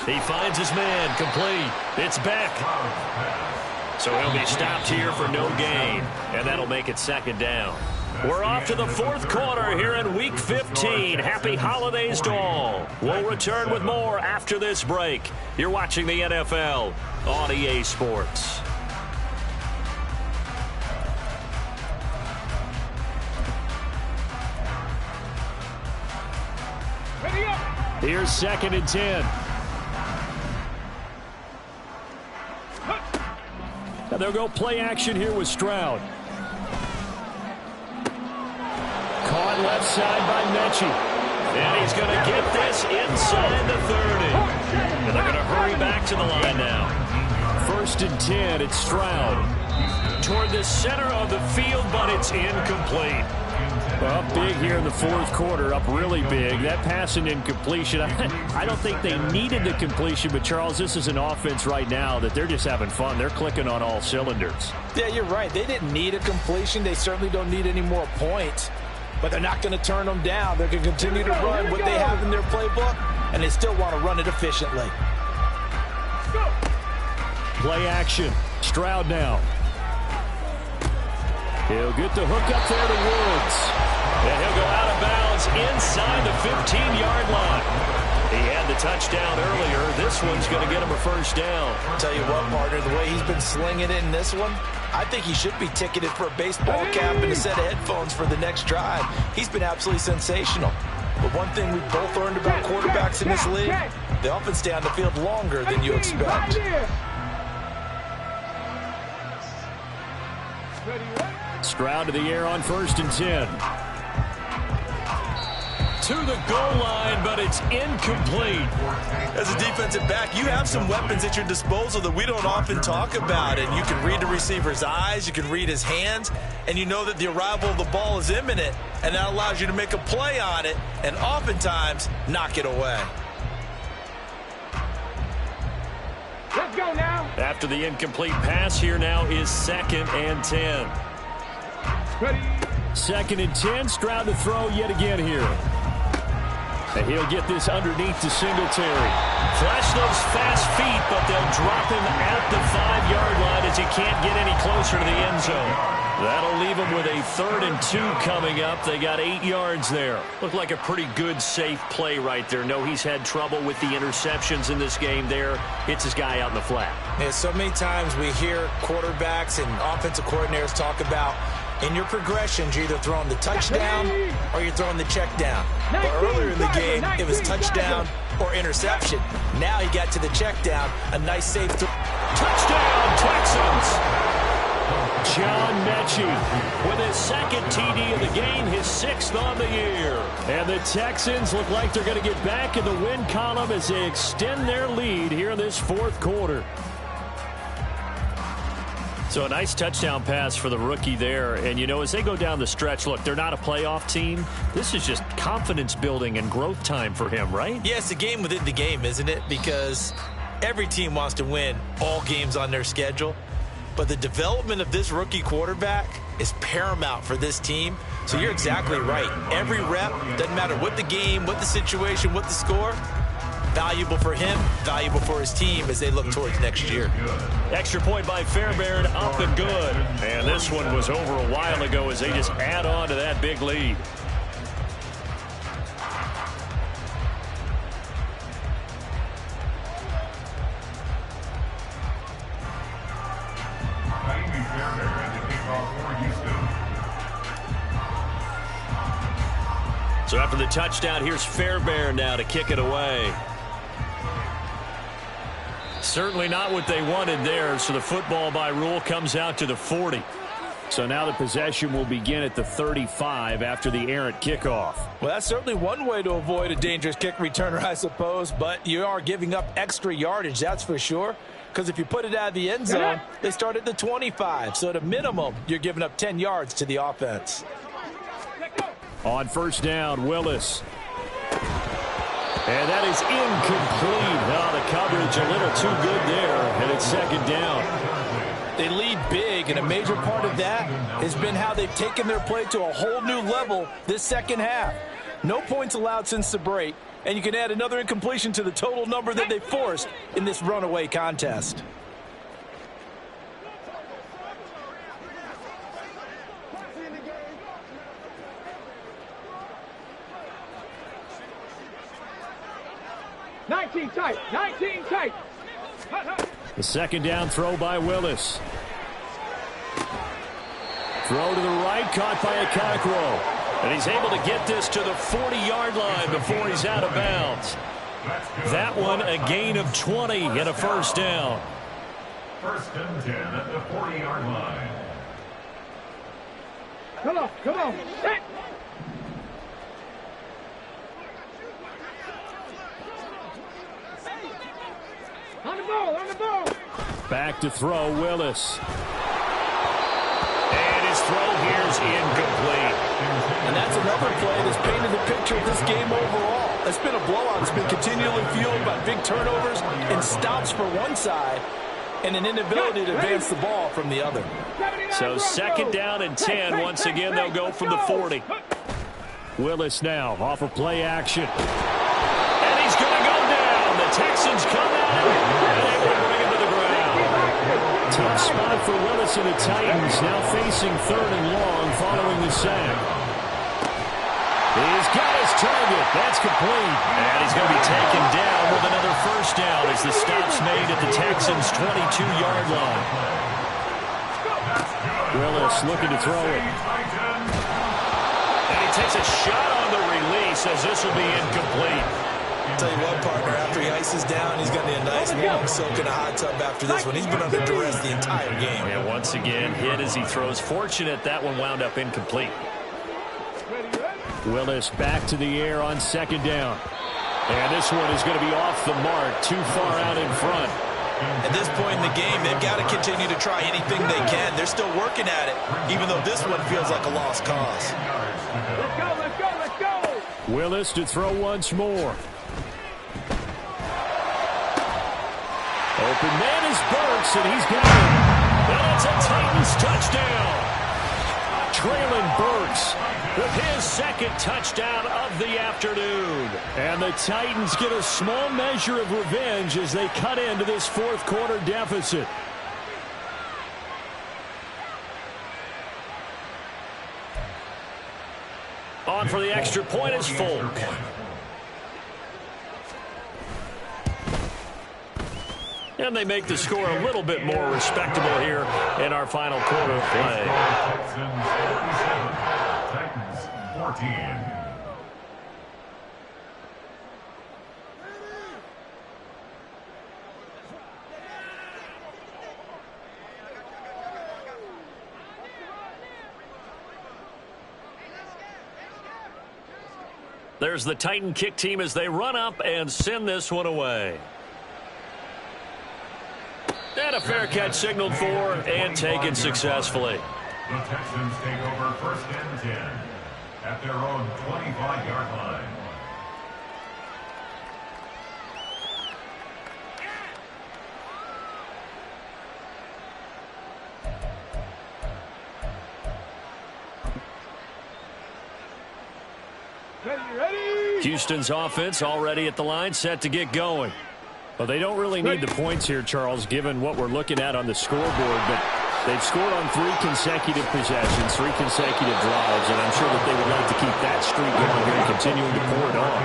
He finds his man, complete. It's back. So he'll be stopped here for no gain, and that'll make it 2nd down. We're off to the 4th quarter here in Week 15. Happy holidays to all. We'll return with more after this break. You're watching the NFL on EA Sports. Here's 2nd and 10. Now they'll go play action here with Stroud. Caught left side by Mechie. And he's going to get this inside the 30. And they're going to hurry back to the line now. 1st and 10, it's Stroud. Toward the center of the field, but it's incomplete. Up big here in the 4th quarter, up really big. That pass and incompletion, I don't think they needed the completion, but Charles, this is an offense right now that they're just having fun. They're clicking on all cylinders. Yeah, you're right. They didn't need a completion. They certainly don't need any more points, but they're not going to turn them down. They're going to continue to run what they have in their playbook, and they still want to run it efficiently. Play action. Stroud now. He'll get the hook up there to Woods. And he'll go out of bounds inside the 15-yard line. He had the touchdown earlier. This one's going to get him a first down. Tell you what, partner, the way he's been slinging it in this one, I think he should be ticketed for a baseball cap and a set of headphones for the next drive. He's been absolutely sensational. But one thing we've both learned about quarterbacks in this league, they often stay on the field longer than you expect. Stroud to the air on 1st and 10. To the goal line, but it's incomplete. As a defensive back, you have some weapons at your disposal that we don't often talk about. And you can read the receiver's eyes, you can read his hands, and you know that the arrival of the ball is imminent. And that allows you to make a play on it and oftentimes knock it away. Let's go now. After the incomplete pass, here now is 2nd and 10. Ready. 2nd and 10. Stroud to throw yet again here. And he'll get this underneath to Singletary. Flash those fast feet, but they'll drop him at the 5-yard line as he can't get any closer to the end zone. That'll leave him with a 3rd and 2 coming up. They got 8 yards there. Looked like a pretty good, safe play right there. No, he's had trouble with the interceptions in this game there. Hits his guy out in the flat. Yeah, so many times we hear quarterbacks and offensive coordinators talk about in your progressions, you're either throwing the touchdown or you're throwing the check down. But earlier in the game, it was touchdown or interception. Now he got to the check down. A nice safe throw. Touchdown, Texans! John Mechie with his 2nd TD of the game, his 6th on the year. And the Texans look like they're going to get back in the win column as they extend their lead here in this 4th quarter. So a nice touchdown pass for the rookie there. And, you know, as they go down the stretch, look, they're not a playoff team. This is just confidence building and growth time for him, right? Yeah, it's a game within the game, isn't it? Because every team wants to win all games on their schedule. But the development of this rookie quarterback is paramount for this team. So you're exactly right. Every rep, doesn't matter what the game, what the situation, what the score, valuable for him, valuable for his team as they look towards next year. Extra point by Fairbairn, up and good. And this one was over a while ago as they just add on to that big lead. So after the touchdown, here's Fairbairn now to kick it away. Certainly not what they wanted there, so the football by rule comes out to the 40. So now the possession will begin at the 35 after the errant kickoff. Well, that's certainly one way to avoid a dangerous kick returner, I suppose, but you are giving up extra yardage, that's for sure. Because if you put it out of the end zone, they start at the 25. So at a minimum, you're giving up 10 yards to the offense. On 1st down, Willis. And that is incomplete. Oh, the coverage a little too good there, and it's 2nd down. They lead big, and a major part of that has been how they've taken their play to a whole new level this 2nd half. No points allowed since the break, and you can add another incompletion to the total number that they forced in this runaway contest. Nineteen tight. 19 tight. The 2nd down throw by Willis. Throw to the right, caught by a Cockrell. And he's able to get this to the 40-yard line before he's out of bounds. That one a gain of 20 and a 1st down. 1st and 10 at the 40-yard line. Come on, come on. Set. On the ball, on the ball. Back to throw, Willis. And his throw here's incomplete. And that's another play that's painted the picture of this game overall. It's been a blowout. It's been continually fueled by big turnovers and stops for one side and an inability to advance the ball from the other. So 2nd down and 10. Once again, they'll go from the 40. Willis now off of play action. And he's going to go down. The Texans come out and they will bring him to the ground. Tough spot for Willis and the Titans, now facing 3rd and long following the sack. He's got his target. That's complete. And he's going to be taken down with another first down as the stop's made at the Texans' 22-yard line. Willis looking to throw it. And he takes a shot on the release as this will be incomplete. I'll tell you what, partner, after he ices down, he's going to need a nice warm soak in a hot tub after this one. He's been under duress the entire game. And once again, hit as he throws. Fortunate that one wound up incomplete. Willis back to the air on second down. And this one is going to be off the mark, too far out in front. At this point in the game, they've got to continue to try anything they can. They're still working at it, even though this one feels like a lost cause. Let's go, let's go, let's go! Willis to throw once more. Open man is Burks, and he's got it. That's a Titans touchdown. Traylon Burks with his second touchdown of the afternoon. And the Titans get a small measure of revenge as they cut into this fourth quarter deficit. On for the extra point is Folk. And they make the score a little bit more respectable here in our final quarter of play. Titans 14. There's the Titan kick team as they run up and send this one away. And a fair catch signaled for and taken successfully. The Texans take over first and 10 at their own 25-yard line. Ready? Houston's offense already at the line, set to get going. Well, they don't really need the points here, Charles, given what we're looking at on the scoreboard, but they've scored on 3 consecutive possessions, 3 consecutive drives, and I'm sure that they would like to keep that streak going here and continuing to pour it on.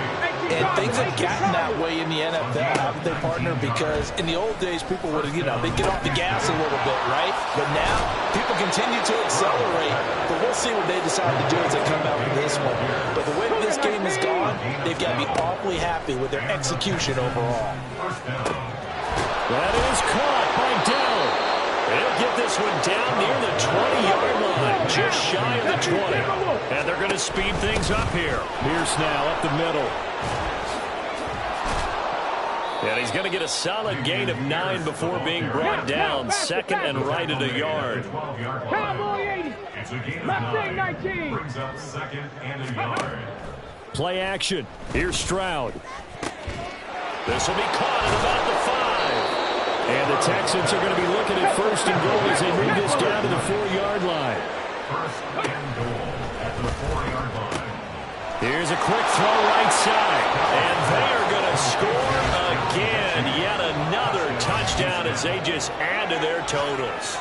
And things have gotten that way in the NFL, haven't they, partner? Because in the old days, people would, they'd get off the gas a little bit, right? But now, people continue to accelerate. But we'll see what they decide to do as they come out with this one. But the way this game has gone, they've got to be awfully happy with their execution overall. That is caught by Dell. They'll get this one down near the 20-yard line, just shy of the 20. And they're going to speed things up here. Pierce now up the middle. And he's going to get a solid gain of 9 before being brought down. Second and right at a yard. Cowboy 80. It's a gain of Mustang 9. 19. Brings up second and a yard. Play action. Here's Stroud. This will be caught at about the 5. And the Texans are going to be looking at first and goal as they move this down to the 4-yard line. First and goal at the 4-yard line. Here's a quick throw right side. And they are going to score again. Yet another touchdown as they just add to their totals.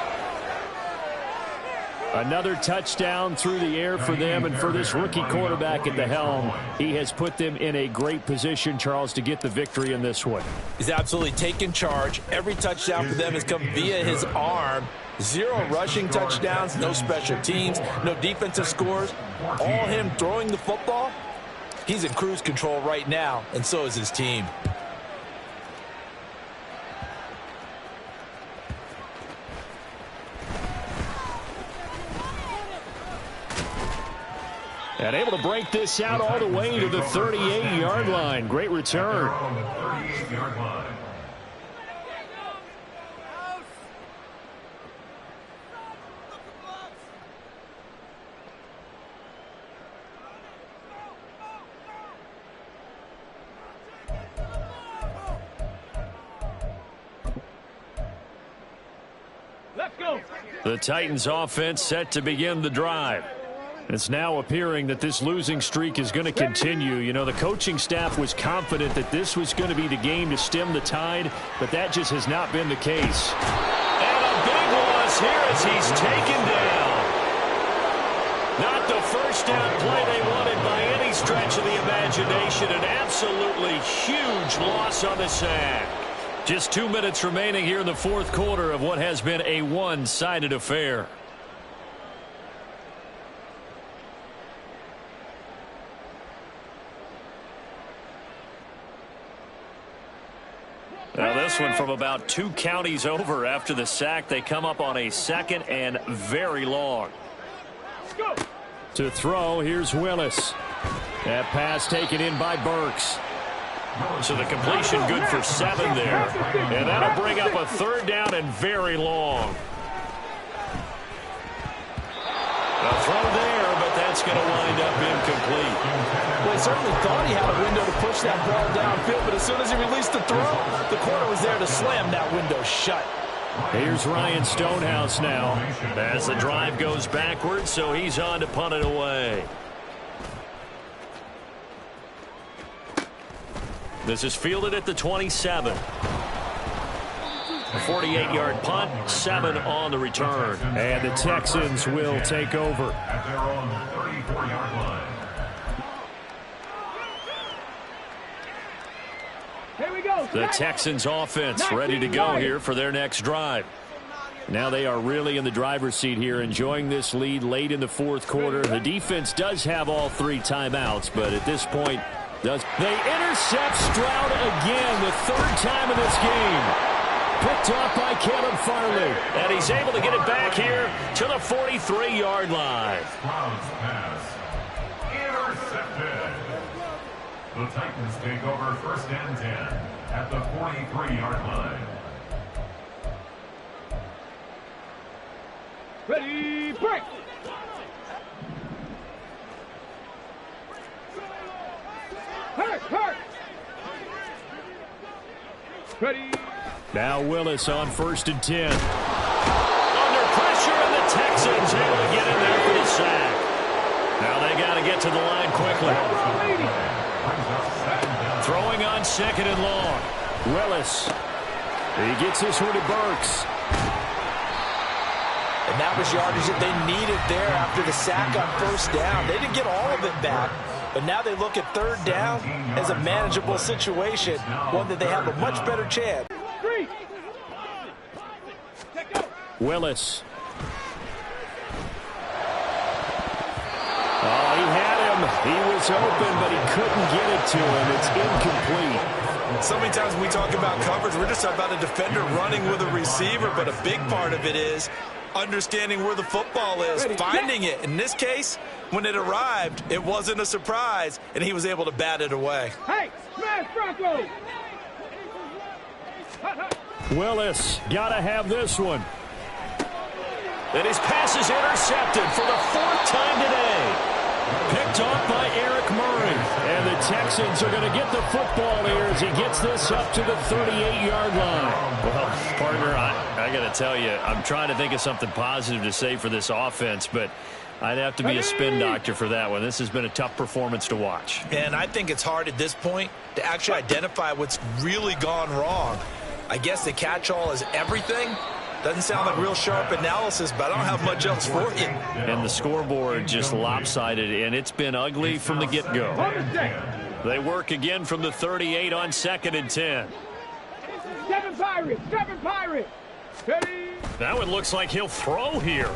Another touchdown through the air for them, and for this rookie quarterback at the helm, he has put them in a great position, Charles, to get the victory in this one. He's absolutely taken charge. Every touchdown for them has come via his arm. 0 rushing touchdowns, no special teams, no defensive scores. All him throwing the football. He's in cruise control right now, and so is his team. And able to break this out all the way to the 38-yard line. Great return. On the 38-yard line. Let's go. The Titans offense set to begin the drive. It's now appearing that this losing streak is going to continue. You know, the coaching staff was confident that this was going to be the game to stem the tide, but that just has not been the case. And a big loss here as he's taken down. Not the first down play they wanted by any stretch of the imagination. An absolutely huge loss on the sack. Just 2 minutes remaining here in the fourth quarter of what has been a one-sided affair. Now this one from about 2 counties over after the sack. They come up on a second and very long. To throw, here's Willis. That pass taken in by Burks. So the completion good for 7 there. And that'll bring up a third down and very long. A throw there, but that's going to wind up incomplete. Well, he certainly thought he had a window to push that ball downfield, but as soon as he released the throw, the corner was there to slam that window shut. Here's Ryan Stonehouse now as the drive goes backwards, so he's on to punt it away. This is fielded at the 27. A 48-yard punt, 7 on the return. And the Texans will take over. At their own 34-yard line. Here we go. The Texans offense ready to go here for their next drive. Now they are really in the driver's seat here, enjoying this lead late in the fourth quarter. The defense does have all 3 timeouts, but at this point, they intercept Stroud again, the 3rd time in this game. Picked off by Caleb Farley. And he's able to get it back here to the 43-yard line. Stroud's pass intercepted. The Titans take over 1st and 10 at the 43-yard line. Ready, break. Hurt. Ready. Now Willis on 1st and 10. Under pressure, and the Texans able to get in there for the sack. Now they got to get to the line quickly. Throwing on 2nd and long. Willis. He gets this one to Burks. And that was yardage that they needed there after the sack on 1st down. They didn't get all of it back, but now they look at 3rd down as a manageable situation, one that they have a much better chance. Willis. Oh, he had him. He was open, but he couldn't get it to him. It's incomplete. So many times when we talk about coverage, we're just about a defender running with a receiver, but a big part of it is understanding where the football is, finding it. In this case, when it arrived, it wasn't a surprise, and he was able to bat it away. Hey, smash Bronco! Willis, got to have this one. And his pass is intercepted for the 4th time today. Picked off by Eric Murray. And the Texans are going to get the football here as he gets this up to the 38-yard line. Well, partner, I got to tell you, I'm trying to think of something positive to say for this offense, but I'd have to be a spin doctor for that one. This has been a tough performance to watch. And I think it's hard at this point to actually identify what's really gone wrong. I guess the catch-all is everything. Doesn't sound like real sharp analysis, but I don't have much else for you. And the scoreboard just lopsided, and it's been ugly from the get-go. They work again from the 38 on 2nd and 10. 7 Pirates. Ready. That one looks like he'll throw here.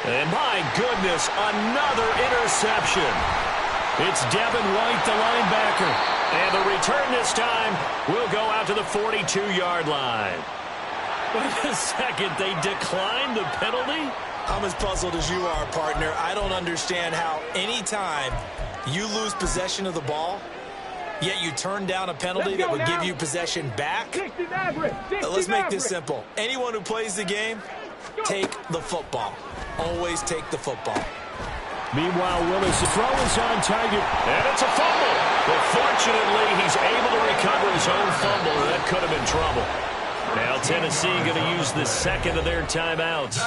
And my goodness, another interception. It's Devin White, the linebacker. And the return this time will go out to the 42-yard line. Wait a second, they declined the penalty? I'm as puzzled as you are, partner. I don't understand how any time you lose possession of the ball, yet you turn down a penalty that would give you possession back. Let's make this simple. Anyone who plays the game, take the football. Always take the football. Meanwhile, Willis' throw is on target, and it's a fumble. But fortunately, he's able to recover his own fumble. That could have been trouble. Now Tennessee going to use the 2nd of their timeouts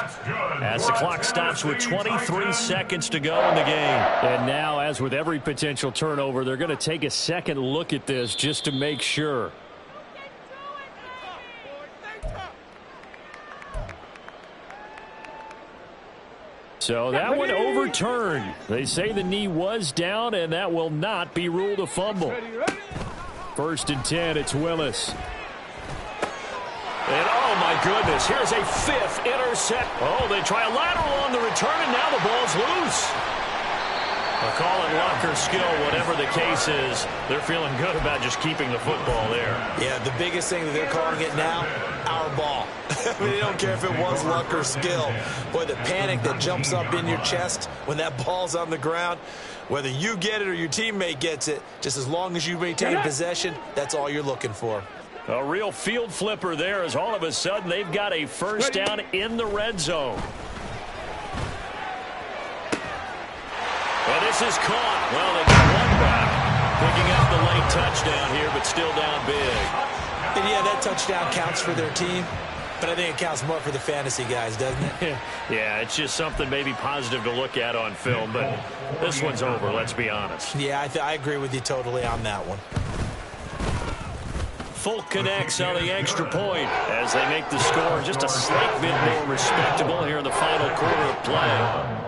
as the clock stops with 23 seconds to go in the game. And now, as with every potential turnover, they're going to take a second look at this just to make sure. So that one overturned. They say the knee was down, and that will not be ruled a fumble. 1st and 10, it's Willis. And, oh, my goodness, here's a 5th intercept. Oh, they try a lateral on the return, and now the ball's loose. They'll call it luck or skill, whatever the case is. They're feeling good about just keeping the football there. Yeah, the biggest thing that they're calling it now, our ball. I mean, they don't care if it was luck or skill. Boy, the panic that jumps up in your chest when that ball's on the ground, whether you get it or your teammate gets it, just as long as you maintain possession, that's all you're looking for. A real field flipper there as all of a sudden they've got a 1st down in the red zone. And this is caught. Well, they got one back. Picking up the late touchdown here, but still down big. And yeah, that touchdown counts for their team, but I think it counts more for the fantasy guys, doesn't it? Yeah, it's just something maybe positive to look at on film, but this one's over, let's be honest. Yeah, I agree with you totally on that one. Folk connects on the extra point as they make the score just a slight bit more respectable here in the final quarter of play.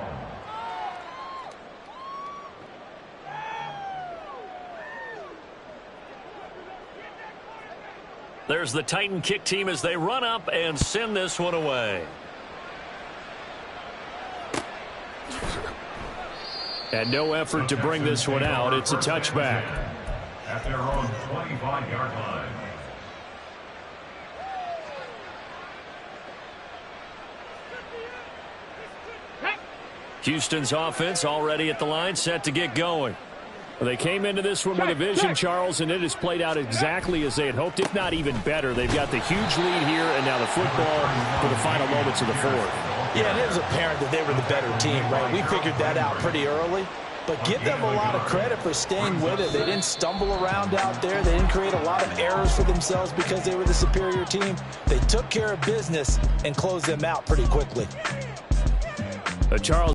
There's the Titan kick team as they run up and send this one away. And no effort to bring this one out. It's a touchback. At their own 25-yard line. Houston's offense already at the line, set to get going. Well, they came into this one with a vision, Charles, and it has played out exactly as they had hoped, if not even better. They've got the huge lead here, and now the football for the final moments of the 4th. Yeah, and it was apparent that they were the better team, right? We figured that out pretty early. But give them a lot of credit for staying with it. They didn't stumble around out there. They didn't create a lot of errors for themselves because they were the superior team. They took care of business and closed them out pretty quickly. Charles.